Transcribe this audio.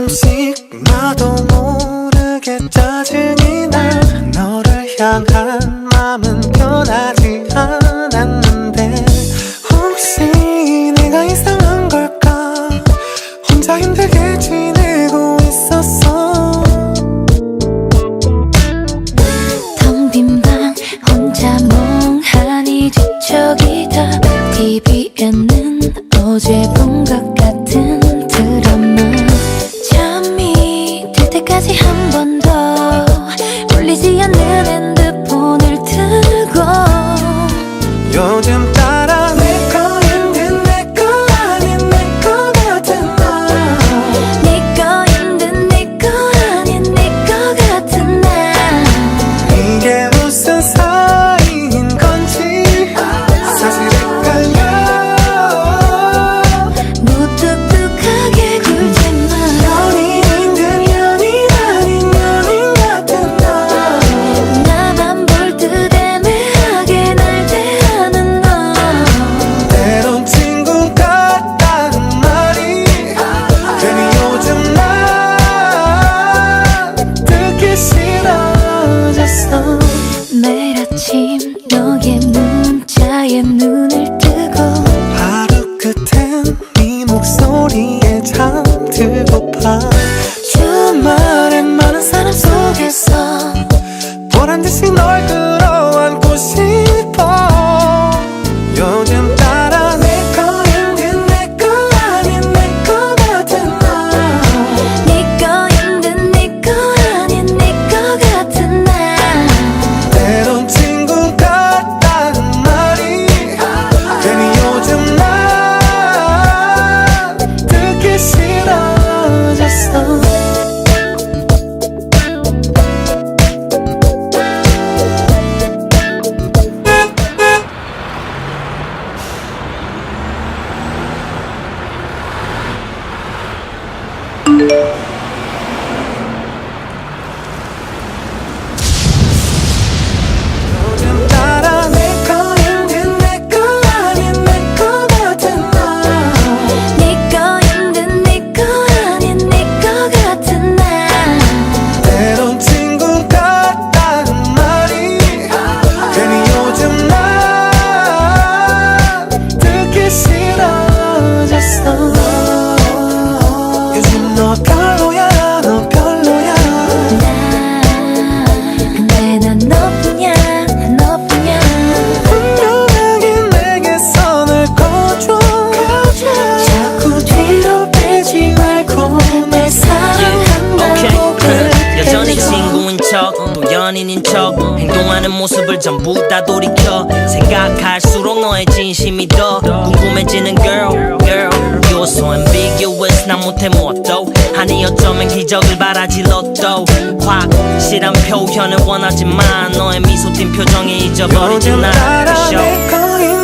가끔씩 나도 모르게 짜증이 나. 너를 향한 마음은 변하지 않았는데 혹시 내가 이상한 걸까? 혼자 힘들게 지내고 있었어. 텅 빈 방 혼자 멍하니 뒤척이다. TV에는 어제 본 것 같은 드라마. 잠이 들 때까지 한 번 더 울리지 않는 핸드폰을 들고 요즘 따라 내 거인 내 거 아닌 내 거 같은 나. 네 거인 듯 내 거 아닌 내 거 같은 나. 이게 무슨 사이인 건지 사실 헷갈려. 무뚝뚝하게 굴지만 연인인 듯 연인 아닌 연인 같은 나. 나만 볼 듯 애매하게 날 대하는 너. 때론 친구 같다는 말이 괜히 요즘 난 듣기 싫어졌어. 매일 아침 너의 문자에 눈을 뜨고 하루 끝엔 네 목소리에 잠들고파. 주말엔 많은 사람 속에서 보란듯이 널 끌어안고 싶어. 요즘 따라 내 거인 듯 내 거 아닌 내 거 같은 나. 네 거인 듯 내 거 아닌 내 거 같은 나. 때론 친구 같다는 말이 괜히 요즘 난 듣기 싫어졌어. 요즘 따라 내 거인 듯 내 거 아닌 내 거 같은 나. 네 거인 듯 내 거 아닌 내 거 같은 나. 때론 친구 같다는 말이 괜히 요즘 난 듣기 싫어졌어. 요즘 너 별로야 너 별로야. 근데 난 너뿐이야 너뿐이야. 분명하게 내게 선을 꺼줘. 자꾸 뒤로 빼지 말고 날 사랑한다고 여전히 친구인 척 또 연인인 척 행동하는 모습을 전부 다 돌이켜 생각할수록 너의 진심이 더 궁금해지는 girl You're so ambiguous 난 못해 무엇도 아니 어쩌면 기적을 바라지 로또 확실한 표현을 원하지만 너의 미소 띈 표정에 잊어버리지 요즘 날 따라 내 거인